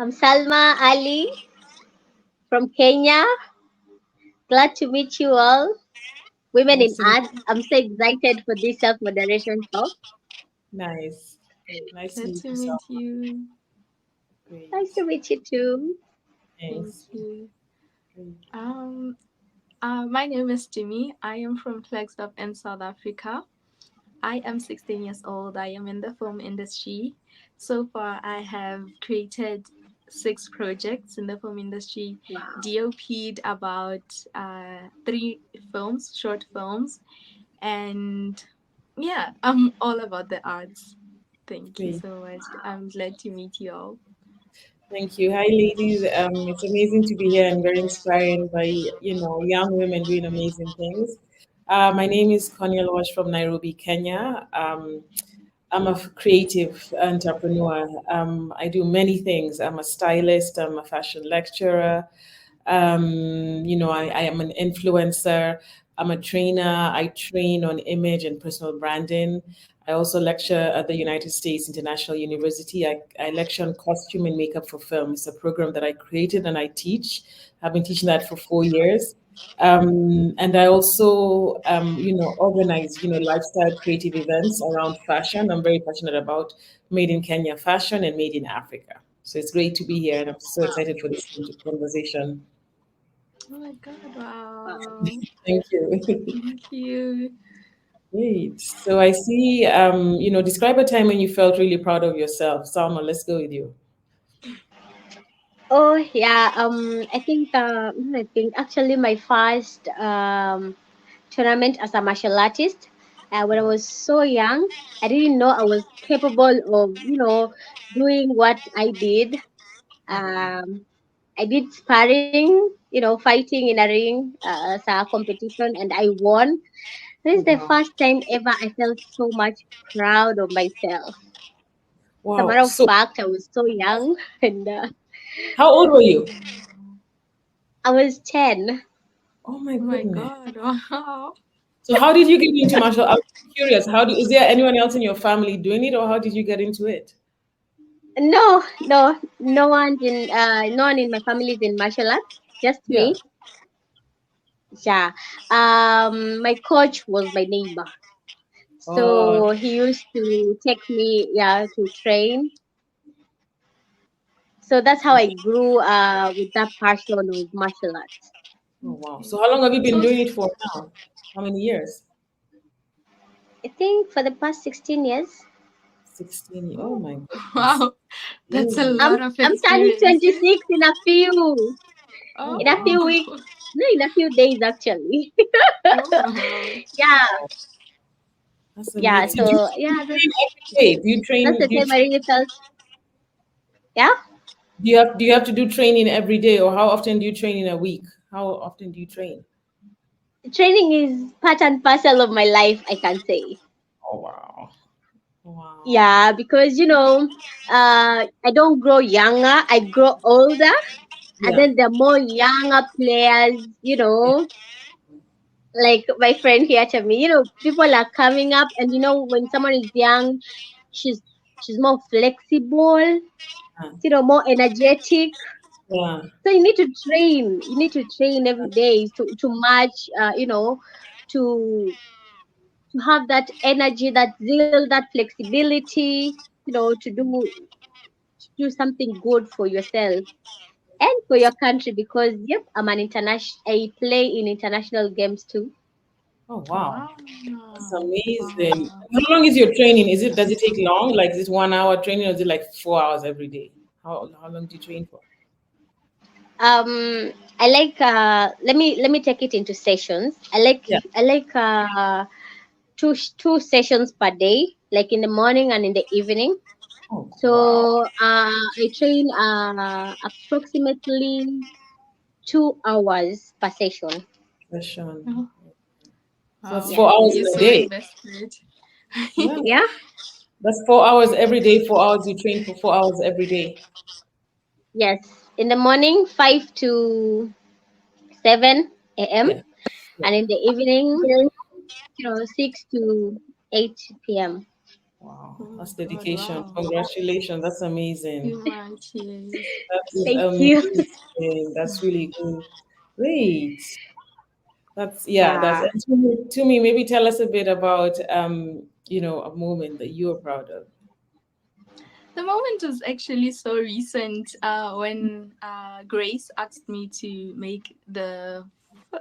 I'm Salma Ali from Kenya. Glad to meet you all. Women in Nice to meet Art. I'm so excited for this self moderation talk. Nice. Nice to Glad meet to you, meet Salma. you. Nice Great. to meet you too. Thank Nice. you. Great. Um, my name is Tumi. I am from Flagstaff in South Africa. I am 16 years old. I am in the film industry. So far, I have created 6 projects in the film industry, Wow. DOP'd about 3 films, short films, and yeah, I'm all about the arts. Thank you Great. so much. I'm glad to meet you all. Thank you. Hi, ladies. It's amazing to be here and very inspiring by, young women doing amazing things. My name is Connie from Nairobi, Kenya. I'm a creative entrepreneur. I do many things. I'm a stylist. I'm a fashion lecturer. I am an influencer. I'm a trainer. I train on image and personal branding. I also lecture at the United States International University. I lecture on costume and makeup for film. It's a program that I created and I teach. I've been teaching that for 4 years. And I also, organize, lifestyle creative events around fashion. I'm very passionate about Made in Kenya fashion and Made in Africa. So it's great to be here, and I'm so excited for this conversation. Oh my god, Wow. wow. Thank you. Thank you. Great. So I see, describe a time when you felt really proud of yourself. Salma, let's go with you. Oh yeah. I think actually my first tournament as a martial artist. When I was so young, I didn't know I was capable of doing what I did. Um, I did sparring, fighting in a ring as a competition, and I won. This Oh, is the wow. first time ever I felt so much proud of myself. As a Wow. matter of So fact, I was so young, and how old were you? I was 10. Oh my Oh my goodness. god, wow. So how did you get into martial arts? I'm curious. Is there anyone else in your family doing it, or how did you get into it? No, no, no one in my family is in martial arts. Just Yeah. me. Yeah. My coach was my neighbor, Oh, so he used to take me, yeah, to train. So that's how I grew with that passion of martial arts. oh wow. Okay. So how long have you been So, doing it for now? How many years? I think for the past 16 years. 16. Oh oh, my goodness. wow. That's a Amazing. I'm lot of I'm turning experiences. 26 Oh in a wow. few weeks. Oh, No, in a few days actually. oh wow. Yeah, That's yeah. amazing. So So do you yeah, train every day? that's the time I really felt. Yeah, Do you have to do training every day, or how often do you train in a week? How often do you train? training is part and parcel of my life, I can say. Oh wow. Wow. Yeah, because I don't grow younger, I grow older, and Yeah. then the more younger players, Yeah. like my friend here to me, people are coming up, and when someone is young, she's she's more flexible, more energetic. Yeah. So you need to train. You need to train every day to match. To to have that energy, that zeal, that flexibility. To do something good for yourself and for your country. Because yep, I'm an international. I play in international games too. Oh wow. Wow. That's amazing. Wow. How long is your training? Does it take long? Like is it 1 hour training, or is it like 4 hours every day? How long do you train for? I like. Let me take it into sessions. Yeah. I like two sessions per day, like in the morning and in the evening. Oh wow. So I train approximately 2 hours per session. Session. Oh, So that's Yes. 4 hours in you're a so day. invested. Yeah. Yeah. That's 4 hours every day. 4 hours you train for 4 hours every day. Yes. In the morning, 5 to 7 a.m. Yeah. Yeah. and in the evening, 6 to 8 p.m. Wow, Oh that's God, dedication. wow. Congratulations. That's amazing. You much, yes. That's Thank you. amazing. That's really good. Great. That's yeah, that's Yeah. and to me, maybe tell us a bit about a moment that you are proud of. The moment was actually so recent when Grace asked me to make the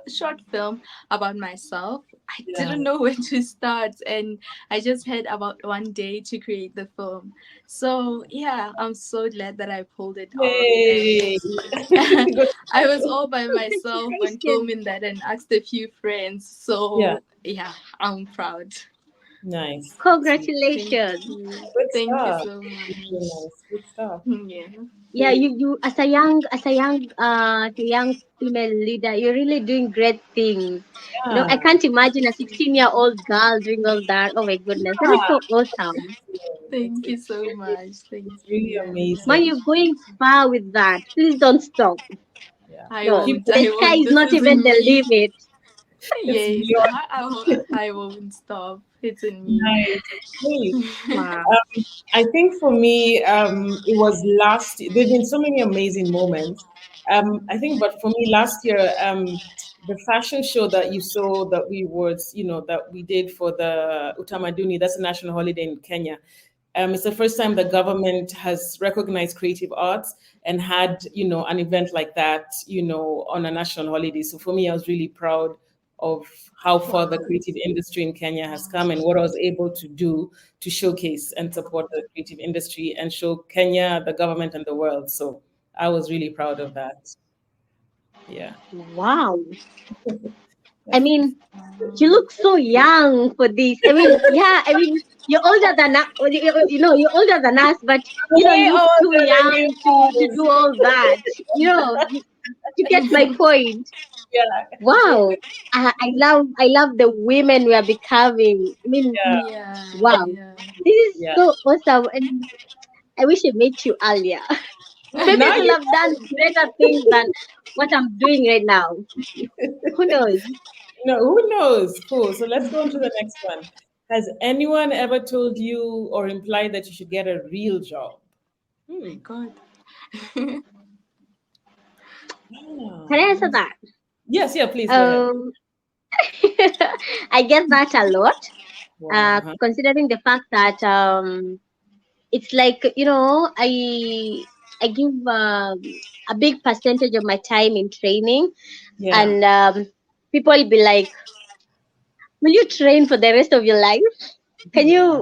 short film about myself. I Yeah. didn't know where to start, and I just had about one day to create the film. So, yeah, I'm so glad that I pulled it off. And Yay. Good. I was all by myself when Congratulations. filming that and asked a few friends. Yeah. So, yeah, I'm proud. Nice. Sweet. Thank Congratulations. you. Good Thank you stuff. so Really much. nice. Good stuff. Yeah. Yeah, you as a young female leader, you're really doing great things. I Yeah. can't imagine a 16-year-old girl doing all that. Oh my goodness, that is Yeah. so awesome. Thank you It's so much. Thank it's really you. Man, amazing. you're going far with that. Please don't stop. Yeah. I No, Keep won't. the I sky won't. is This not is even in the me. limit. it's Yes, beyond I won't stop. It's in me. nice. Great. Wow. I think for me, it was last. There've been so many amazing moments. I think, but for me, last year, the fashion show that you saw that that we did for the Utamaduni, that's a national holiday in Kenya. It's the first time the government has recognized creative arts and had, an event like that, on a national holiday. So for me, I was really proud of how far the Wow. creative industry in Kenya has come and what I was able to do to showcase and support the creative industry and show Kenya, the government, and the world. So I was really proud of that. Yeah. Wow. I That's mean, you look so young for this. I mean, yeah, I mean, you're older than you're older than us, but you way look too older than young you to guys. do all that. You get my point. Yeah. Wow. I love the women we are becoming. I mean, Yeah. Yeah, wow. yeah. This is Yeah. so awesome, and I wish I met you earlier. Maybe I Now could you have done greater things than what I'm doing right now. Who knows? know, who knows? Cool. So let's go on to the next one. Has anyone ever told you or implied that you should get a real job? Hmm. My God. Can Ah, I answer that? yes, yeah, please go ahead. Um, I get that a lot. Wow. Uh-huh. Considering the fact that it's like I give a big percentage of my time in training, Yeah. and people will be like, "Will you train for the rest of your life? Can Yeah.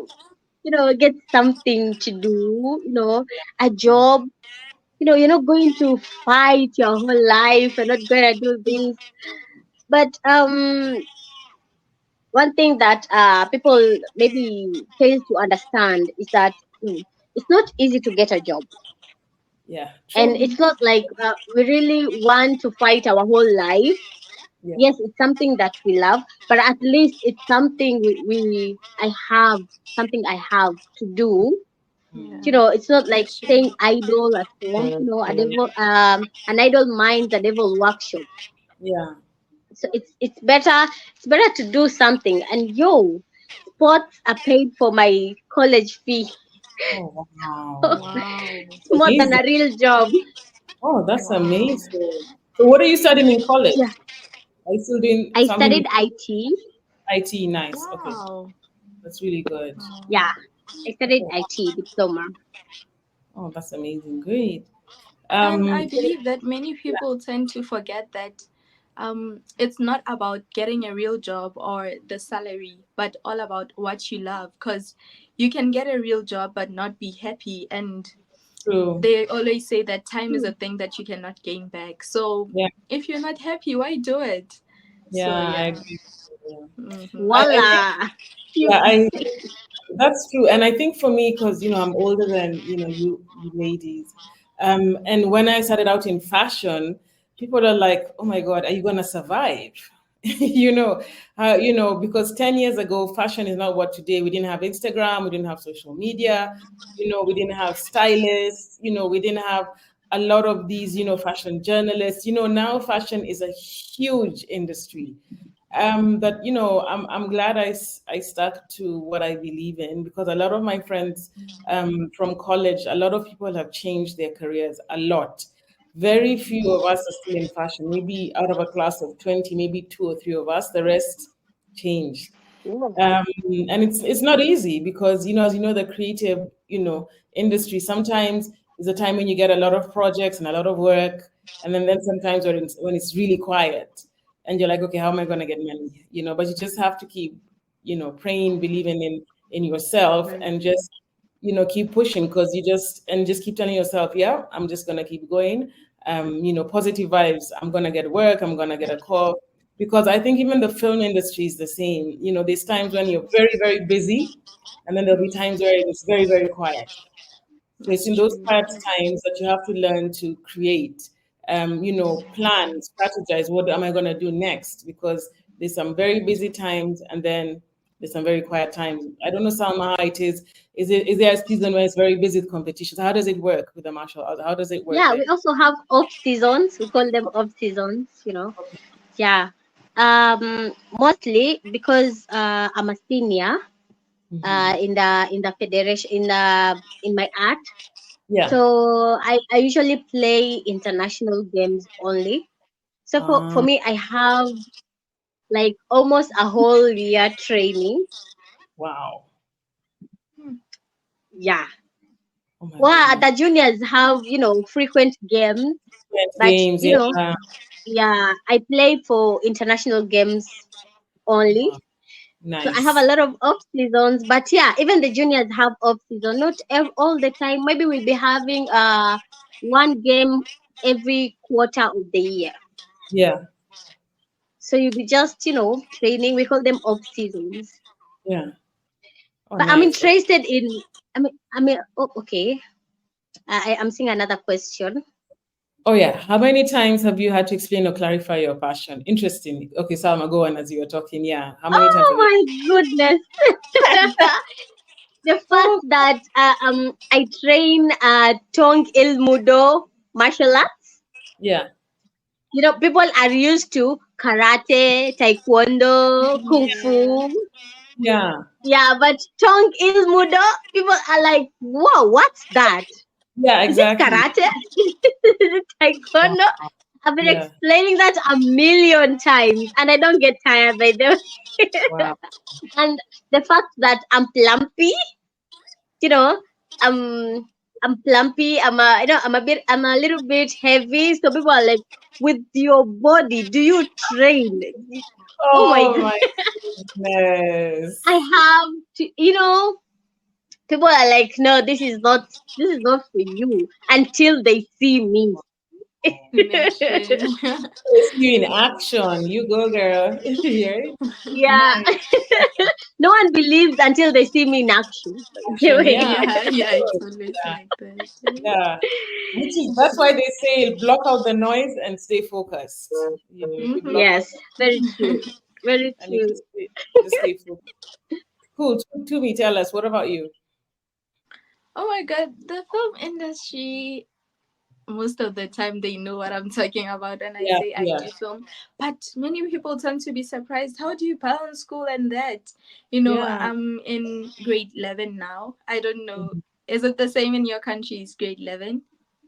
you get something to do? A job. You're not going to fight your whole life. You're not going to do this." But one thing that people maybe fail to understand is that it's not easy to get a job, Yeah. and True. it's not like we really want to fight our whole life. Yeah. Yes, it's something that we love, but at least it's something I have to do. Yeah, It's not for like sure. staying idle at home. An idle mind's a devil workshop. Yeah. So it's better to do something. And sports are paid for my college fee. Oh, wow. Wow. It's more than Amazing. a real job. Oh, that's Wow. amazing. So what are you studying in college? Yeah, Are you still doing I something with studied IT. IT? Nice. Okay. Wow. That's really good. Yeah, I studied Okay. IT diploma. Oh, that's amazing. Great. And I So, believe that many yeah, people tend to forget that it's not about getting a real job or the salary, but all about what you love. Because you can get a real job but not be happy. And true. they always say that time is Hmm. a thing that you cannot gain back. So Yeah, if you're not happy, why do it? So yeah, I yeah. agree. Yeah. I think, Voila. yeah, You. I that's true. And I think for me, because I'm older than you ladies, and when I started out in fashion, people are like, "Oh my God, are you gonna survive?" Because 10 years ago, fashion is not what today. We didn't have Instagram, we didn't have social media, we didn't have stylists, we didn't have a lot of these, fashion journalists. Now fashion is a huge industry, But I'm glad I stuck to what I believe in, because a lot of my friends from college, a lot of people have changed their careers a lot. Very few of us are still in fashion. Maybe out of a class of 20, maybe two or three of us. The rest changed. Yeah. And it's not easy, because as you know, the creative industry sometimes is a time when you get a lot of projects and a lot of work, and then sometimes when it's really quiet, and you're like, okay, how am I going to get money? But you just have to keep praying, believing in yourself, Very and true. just keep pushing, because just keep telling yourself, yeah, I'm just going to keep going. Positive vibes. I'm going to get work. I'm going to get a call, because I think even the film industry is the same. There's times when you're very, very busy, and then there'll be times where it's very, very quiet. So it's That's in those true. quiet times that you have to learn to create, plan, strategize. What am I going to do next? Because there's some very busy times, and then there's some very quiet times. I don't know, Salma, how it is. Is there a season where it's very busy with competitions? How does it work with the martial arts? How does it work Yeah, there? we also have off seasons. We call them off seasons. Okay. Yeah. Mostly because I'm a senior Hmm. in the federation in my art. Yeah. So I usually play international games only. So for Uh, me, I have like almost a whole year training. wow. Hmm. Yeah. Oh my Well, goodness. the juniors have, frequent games, Playing but, games, yeah. yeah, I play for international games only. Wow. So I have a Nice. lot of off seasons, but yeah, even the juniors have off season. Not all the time. Maybe we'll be having one game every quarter of the year. Yeah. So you'll be just, training. We call them off seasons. Yeah. Oh, But I'm nice. Okay. interested in. Oh, okay. I'm seeing another question. Oh, yeah. How many times have you had to explain or clarify your passion? Interesting. Okay, Salma, go on as you were talking. Yeah. How many times Oh have you? my goodness. The fact Oh, that I train Tong Ilmudo martial arts. yeah. People are used to karate, taekwondo, kung Yeah. fu. Yeah. Yeah, but Tong Ilmudo, people are like, whoa, what's that? Yeah, Is it exactly. karate? Is it Wow. taekwondo? I've been Yeah. explaining that a million times and I don't get tired by them. Wow. And the fact that I'm plumpy, you know, I'm I'm plumpy. I'm a little bit heavy. So people are like, with your body, do you train? Oh my Oh, god. my I goodness. have to, people are like, no, this is not for you until they see me. In action. It's you in action. You go, girl. Yeah. Yeah. Nice. No one believes until they see me in action. Action. Yeah. Yeah, yeah, it's Good. always Yeah. like that. Yeah. That's why they say block out the noise and stay focused. You block Mm-hmm. out Yes, very true. Very and you true. just stay focused. Cool. To me, tell us, what about you? Oh my god, the film industry, most of the time they know what I'm talking about and I Yeah, say I yeah, do film. But many people tend to be surprised. How do you balance school and that? yeah. I'm in grade 11 now. I don't know. Is it the same in your country's grade 11?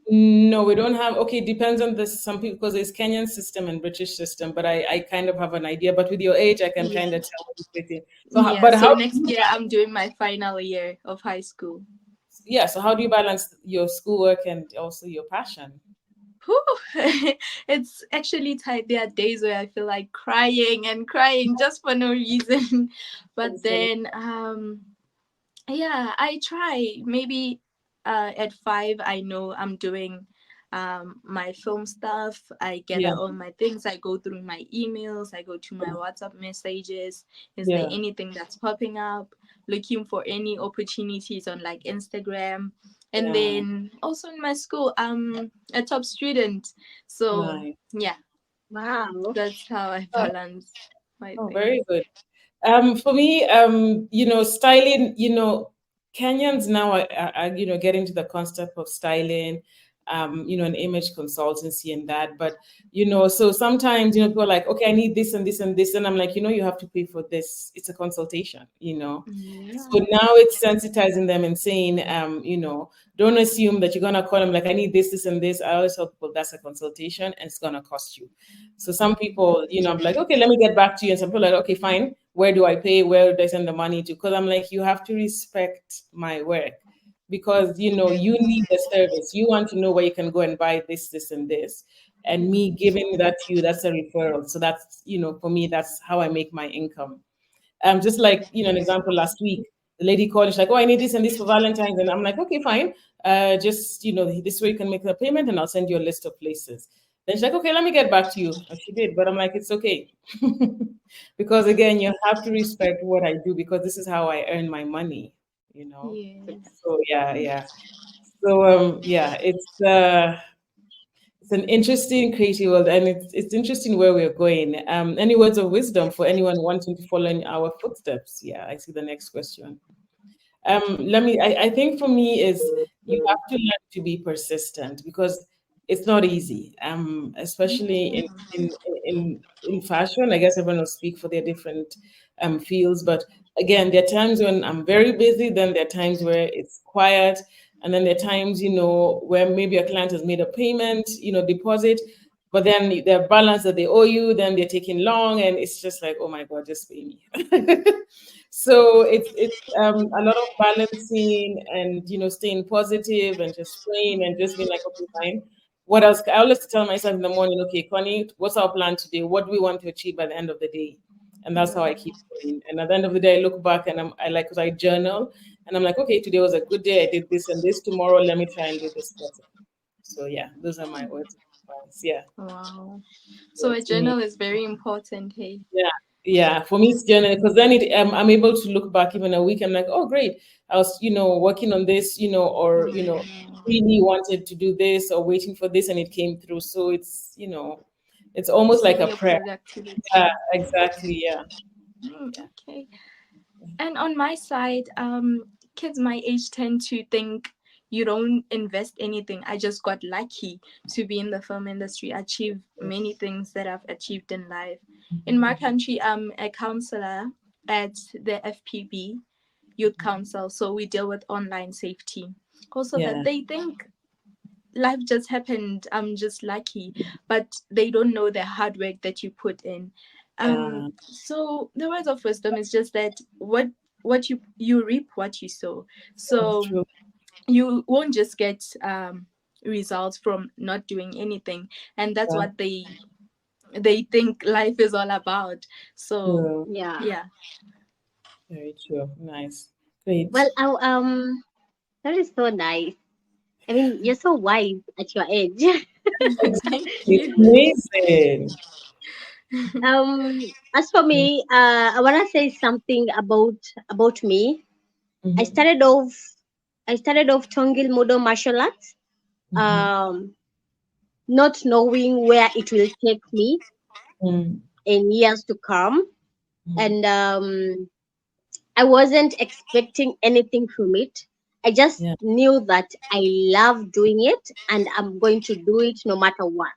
No, we don't have. Okay, depends on this. Some people, because there's Kenyan system and British system, but I kind of have an idea. But with your age, I can kind Yeah. of tell what you're saying. So, Yeah, but so how do next you year I'm balance? doing my final year of high school. Yeah. So, how do you balance your schoolwork and also your passion? Whew. It's actually tight. There are days where I feel like crying and crying just for no reason. But Understand? then yeah, I try. Maybe at 5 I know I'm doing my film stuff. I gather Yeah, all my things. I go through my emails. I go to my WhatsApp messages. Is there yeah, anything that's popping up? Looking for any opportunities on like Instagram. And yeah. then also in my school, I'm a top student. So Nice. yeah, Wow. that's how I Oh, balance my oh, things. very good. For me, styling, Kenyans now are getting to the concept of styling. an image consultancy and that. But, so sometimes, people are like, okay, I need this and this and this. And I'm like, you have to pay for this. It's a consultation. Yeah. So now it's sensitizing them and saying, don't assume that you're going to call them like, I need this, this, and this. I always tell people that's a consultation and it's going to cost you. So some people, I'm like, okay, let me get back to you. And some people are like, okay, fine. Where do I pay? Where do I send the money to? Because I'm like, you have to respect my work because you need the service. You want to know where you can go and buy this, this, and this. And me giving that to you, that's a referral. So that's, for me, that's how I make my income. Just like, an example last week, the lady called, she's like, oh, I need this and this for Valentine's. And I'm like, okay, fine. Just, this way you can make the payment and I'll send you a list of places. Then she's like, okay, let me get back to you. And she did. But I'm like, it's okay. Because again, you have to respect what I do because this is how I earn my money. Yes. So yeah, yeah. So yeah, it's an interesting creative world, and it's interesting where we're going. Any words of wisdom for anyone wanting to follow in our footsteps? Yeah, I see the next question. I think for me is you have to learn to be persistent because it's not easy. Especially in fashion. I guess everyone will speak for their different fields, but again, there are times when I'm very busy, then there are times where it's quiet, and then there are times, where maybe a client has made a payment, deposit, but then their balance that they owe you, then they're taking long, and it's just like, oh my God, just pay me. So it's a lot of balancing and staying positive and just praying and just being like, okay, fine. What else? I always tell myself in the morning, okay, Connie, what's our plan today? What do we want to achieve by the end of the day? And that's how I keep going. And at the end of the day, I look back and I like, because I journal, and I'm like, okay, today was a good day. I did this and this. Tomorrow, let me try and do this better. So yeah, those are my words of advice. Yeah, Wow. So yeah, a to me. journal is very important, hey? Yeah, yeah. For me, it's journaling because then I'm able to look back even a week. I'm like, oh, great. I was, working on this, or really wanted to do this or waiting for this, and it came through. So it's almost like Seeing a your prayer. Yeah, productivity. exactly. Yeah, yeah, Okay. And on my side, kids my age tend to think you don't invest anything. I just got lucky to be in the film industry, achieve many things that I've achieved in life. In my country, I'm a counselor at the FPB Youth Council, so we deal with online safety. Also, that yeah, they think life just happened. I'm just lucky, but they don't know the hard work that you put in. yeah. So the words of wisdom is just that what you reap what you sow. That's So true. you won't just get results from not doing anything, and that's Yeah, what they think life is all about. So true. Yeah. yeah. Very true. Nice. Great. Well, that is so nice. I mean, you're so wise at your age. Exactly. Thank It's you. amazing. As for me, I wanna say something about me. I Mm-hmm. started off, I started off Tongil Modo martial arts, Mm-hmm. um, not knowing where it will take me Mm-hmm. in years to come, Mm-hmm. and I wasn't expecting anything from it. I just Yeah. knew that I love doing it, and I'm going to do it no matter what,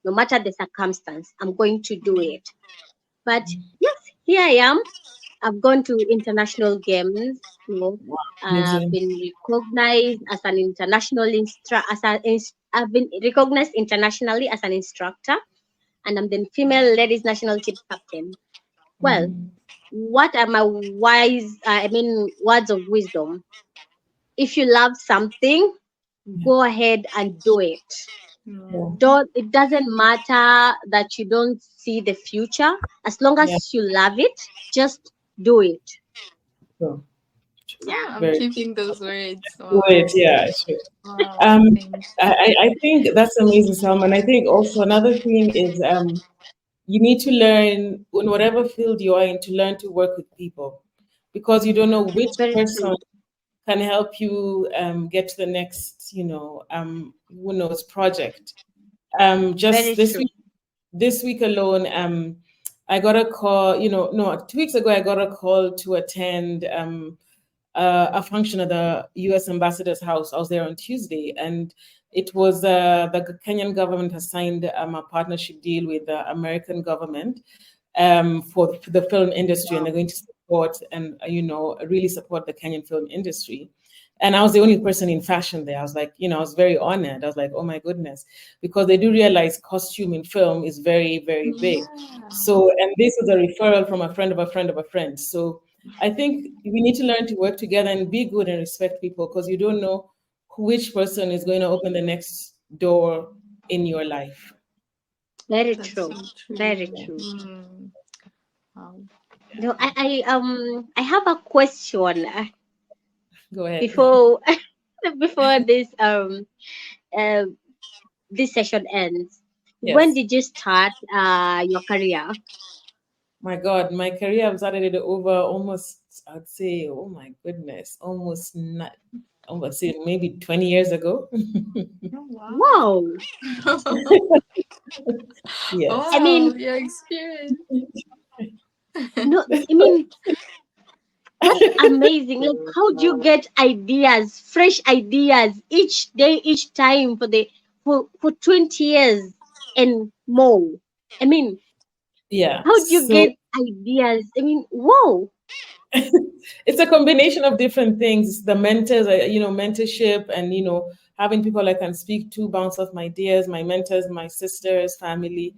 no matter the circumstance. I'm going to do it. But yes, here I am. I've gone to international games. Wow. I've Amazing. been recognized as an I've been recognized internationally as an instructor, and I'm the female ladies national team captain. Well, Mm-hmm. what are my words of wisdom? If you love something, Yeah. go ahead and do it. Yeah. Yeah. Don't It doesn't matter that you don't see the future. As long Yeah. as you love it, just do it. True. Oh, Yeah. I'm Very keeping those words. true. Wait, Wow. yeah, sure. Wow. Um, Thank I think that's amazing, Salma. And I think also another thing is you need to learn in whatever field you are in to learn to work with people because you don't know which Very person true. can help you get to the next, who knows, project. Just Very true. this week alone, I got a call, no, 2 weeks ago, I got a call to attend a function at the US ambassador's house. I was there on Tuesday, and It was the Kenyan government has signed a partnership deal with the American government for the film industry, and they're going to support and really support the Kenyan film industry. And I was the only person in fashion there. I was like, I was very honored. I was like, oh my goodness, because they do realize costume in film is very, very big. Yeah. So, and this was a referral from a friend of a friend of a friend. So I think we need to learn to work together and be good and respect people, because you don't know which person is going to open the next door in your life. Very That's so true. true. Very true. Mm. Wow. No, I have a question Go ahead. before before uh, this session ends. When Yes. did you start your career? My God, my career, I've started it over almost, I'd say, oh my goodness, almost not, almost say maybe 20 years ago. Oh, wow. Wow. Yes. I Wow, mean, your experience. no, I mean, that's amazing. Like, how do you get ideas, fresh ideas each day, each time for 20 years and more? I mean, Yeah. how do you So get ideas? I mean, whoa. it's a combination of different things. The mentors, mentorship, and having people I can speak to, bounce off my ideas, my mentors, my sisters, family,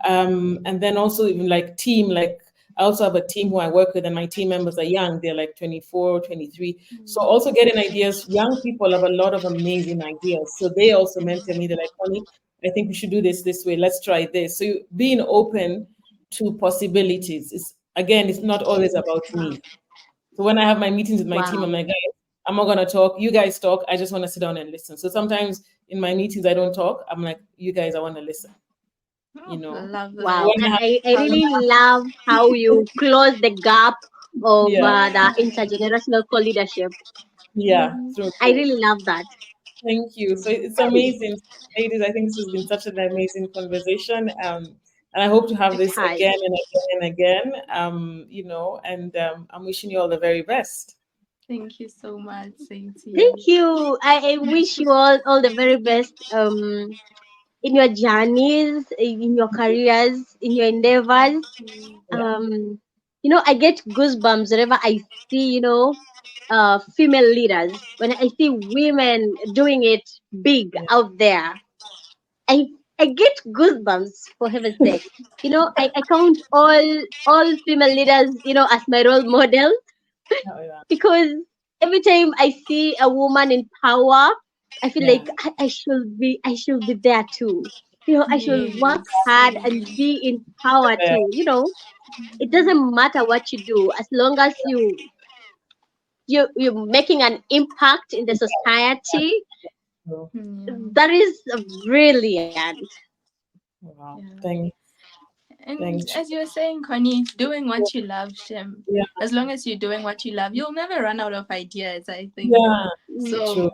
and then also even like team. Like I also have a team who I work with, and my team members are young. They're like 24, 23. So also getting ideas. Young people have a lot of amazing ideas, so they also mentor me. They're like, Connie, I think we should do this way. Let's try this. So being open to possibilities is, again, it's not always about me. So when I have my meetings with my team, I'm Wow. like, guys, I'm not gonna talk. You guys talk. I just want to sit down and listen. So sometimes in my meetings I don't talk. I'm like, you guys, I want to listen. You Oh, know. love So that. Wow. when I have, I really love how you close the gap of yeah, the Yeah. intergenerational co-leadership. yeah, Mhm. through. I really love that. Thank you. So it's amazing, ladies. I think this has been such an amazing conversation. And I hope to have It this has. again and again and again. And I'm wishing you all the very best. Thank you so much. Same to Thank you. you. I wish you all the very best in your journeys, in your careers, in your endeavors. Yeah. I get goosebumps whenever I see, female leaders. When I see women doing it big Yeah. out there, I I get goosebumps for heaven's sake. I count all female leaders, as my role model Yeah. because every time I see a woman in power, I feel Yeah. like I should be there too. I should work Yes. hard and be in power Yeah. too. It doesn't matter what you do as long as you're making an impact in the society. So, Yeah. That is brilliant. wow. Yeah. And Thanks. as you were saying, Connie, doing what you love, Shem. Yeah. As long as you're doing what you love, you'll never run out of ideas, I think. Yeah. Mm, True. So,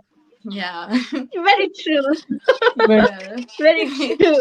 yeah. very true. Very Yeah. Very true.